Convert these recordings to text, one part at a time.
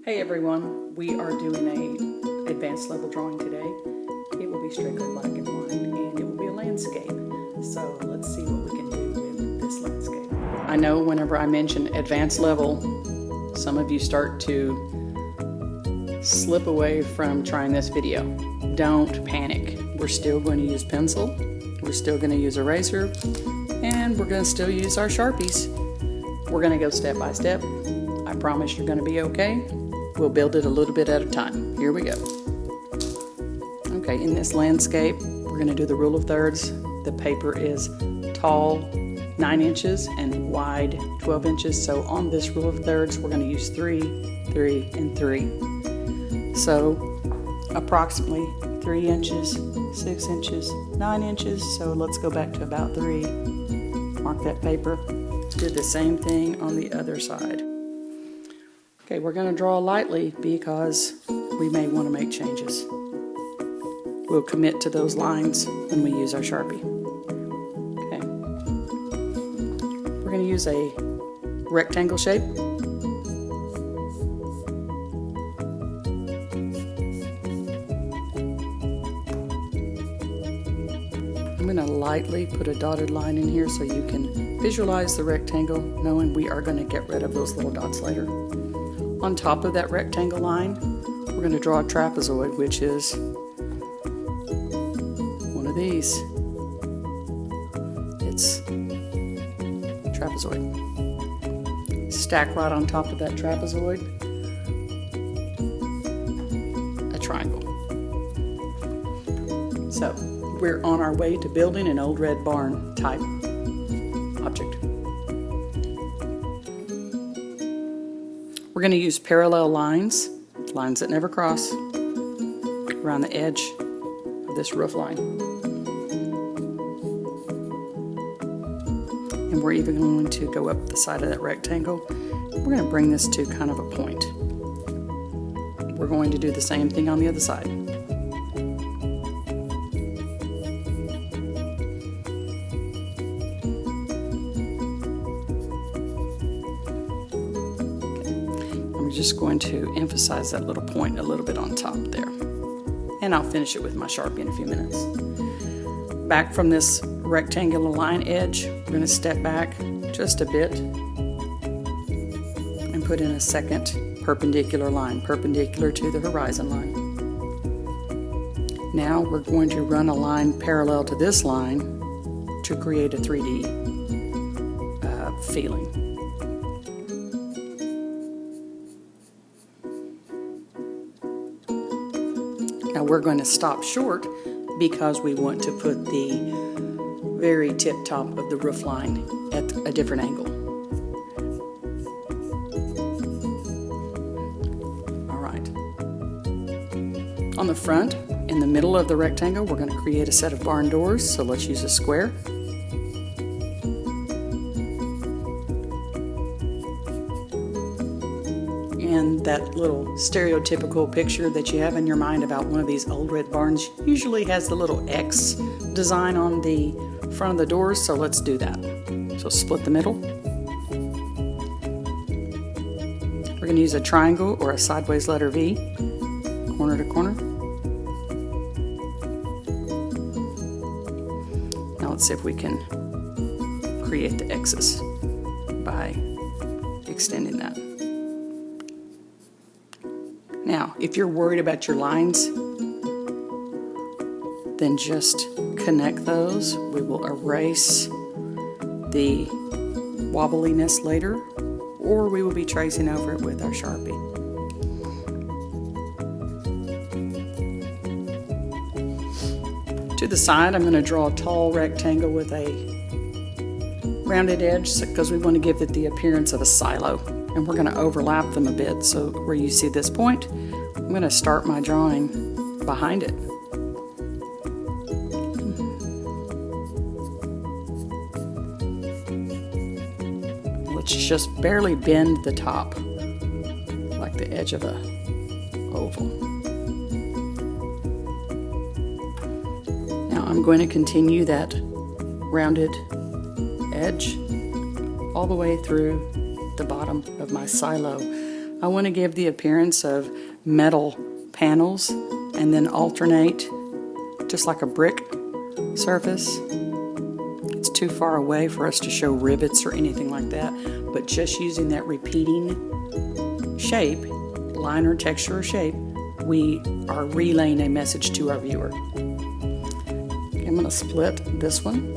Hey everyone, we are doing a advanced level drawing today. It will be strictly black and white and it will be a landscape. So let's see what we can do with this landscape. I know whenever I mention advanced level, some of you start to slip away from trying this video. Don't panic. We're still going to use pencil, we're still going to use eraser, and we're going to still use our Sharpies. We're going to go step by step. I promise you're going to be okay. We'll build it a little bit at a time. Here we go. Okay, in this landscape, we're going to do the rule of thirds. The paper is tall 9 inches and wide 12 inches. So on this rule of thirds, we're going to use 3, 3, and 3. So approximately 3 inches, 6 inches, 9 inches. So let's go back to about 3. Mark that paper. Do the same thing on the other side. Okay, we're going to draw lightly because we may want to make changes. We'll commit to those lines when we use our Sharpie. Okay. We're going to use a rectangle shape. I'm going to lightly put a dotted line in here so you can visualize the rectangle, knowing we are going to get rid of those little dots later. On top of that rectangle line, we're going to draw a trapezoid, which is one of these. It's trapezoid. Stack right on top of that trapezoid, a triangle. So we're on our way to building an old red barn type object. We're going to use parallel lines, lines that never cross, around the edge of this roof line. And we're even going to go up the side of that rectangle. We're going to bring this to kind of a point. We're going to do the same thing on the other side. I'm just going to emphasize that little point a little bit on top there. And I'll finish it with my Sharpie in a few minutes. Back from this rectangular line edge, we're going to step back just a bit and put in a second perpendicular line, perpendicular to the horizon line. Now we're going to run a line parallel to this line to create a 3D feeling. Now we're going to stop short because we want to put the very tip top of the roof line at a different angle. All right. On the front, in the middle of the rectangle, we're going to create a set of barn doors, so let's use a square. And that little stereotypical picture that you have in your mind about one of these old red barns usually has the little X design on the front of the doors, so let's do that. So split the middle. We're going to use a triangle or a sideways letter V, corner to corner. Now let's see if we can create the X's by extending that. Now, if you're worried about your lines, then just connect those. We will erase the wobbliness later, or we will be tracing over it with our Sharpie. To the side, I'm going to draw a tall rectangle with a rounded edge because we want to give it the appearance of a silo. And we're going to overlap them a bit. So where you see this point, I'm going to start my drawing behind it. Let's just barely bend the top, like the edge of a oval. Now I'm going to continue that rounded edge all the way through the bottom of my silo. I want to give the appearance of metal panels and then alternate just like a brick surface. It's too far away for us to show rivets or anything like that, but just using that repeating shape, line or texture or shape, we are relaying a message to our viewer. Okay, I'm going to split this one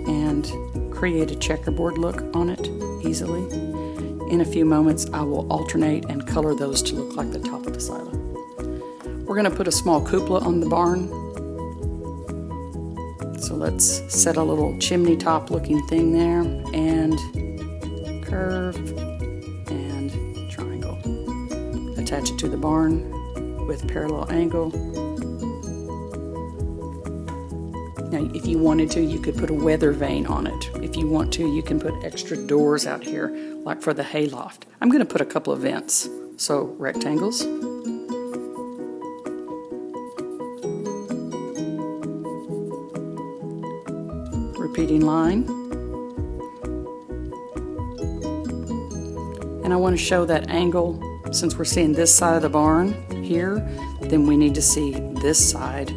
and create a checkerboard look on it easily. In a few moments, I will alternate and color those to look like the top of the silo. We're going to put a small cupola on the barn. So let's set a little chimney top looking thing there, and curve and triangle. Attach it to the barn with parallel angle. Now, if you wanted to, you could put a weather vane on it. If you want to, you can put extra doors out here, like for the hayloft. I'm going to put a couple of vents. So rectangles. Repeating line. And I want to show that angle. Since we're seeing this side of the barn here, then we need to see this side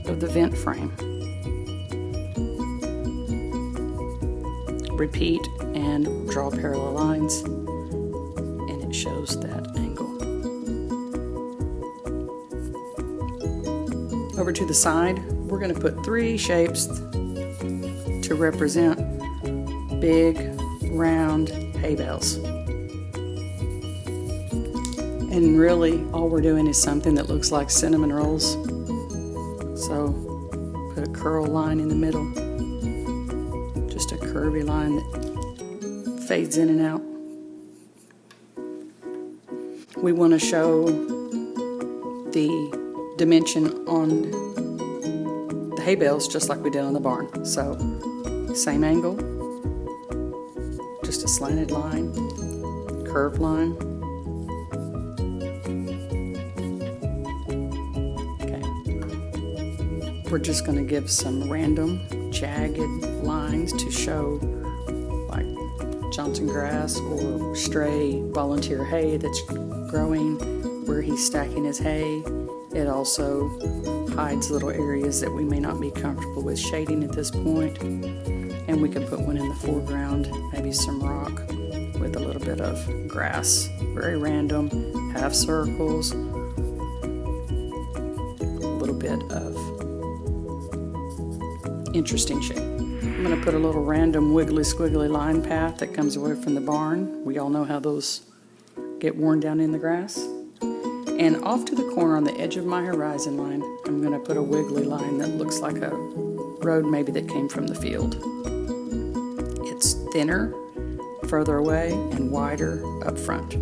of the vent frame. Repeat and draw parallel lines, and it shows that angle. Over to the side, we're going to put 3 shapes to represent big, round hay bales. And really, all we're doing is something that looks like cinnamon rolls. So, put a curl line in the middle. Just a curvy line that fades in and out. We want to show the dimension on the hay bales just like we did on the barn. So, same angle, just a slanted line, curved line. Okay. We're just going to give some random jagged lines to show like Johnson grass or stray volunteer hay that's growing where he's stacking his hay. It also hides little areas that we may not be comfortable with shading at this point. And we can put one in the foreground, maybe some rock with a little bit of grass. Very random, half circles, a little bit of interesting shape. I'm going to put a little random wiggly squiggly line path that comes away from the barn. We all know how those get worn down in the grass. And off to the corner on the edge of my horizon line, I'm going to put a wiggly line that looks like a road maybe that came from the field. It's thinner, further away, and wider up front.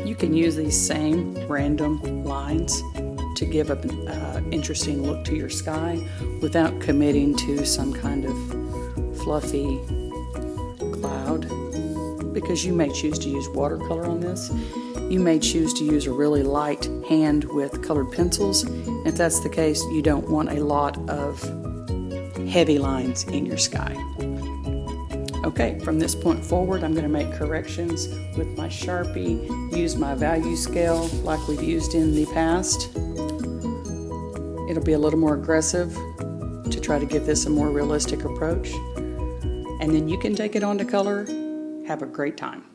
You can use these same random lines to give an interesting look to your sky without committing to some kind of fluffy cloud, because you may choose to use watercolor on this. You may choose to use a really light hand with colored pencils. If that's the case, you don't want a lot of heavy lines in your sky. Okay, from this point forward, I'm going to make corrections with my Sharpie, use my value scale like we've used in the past. It'll be a little more aggressive to try to give this a more realistic approach. And then you can take it on to color. Have a great time.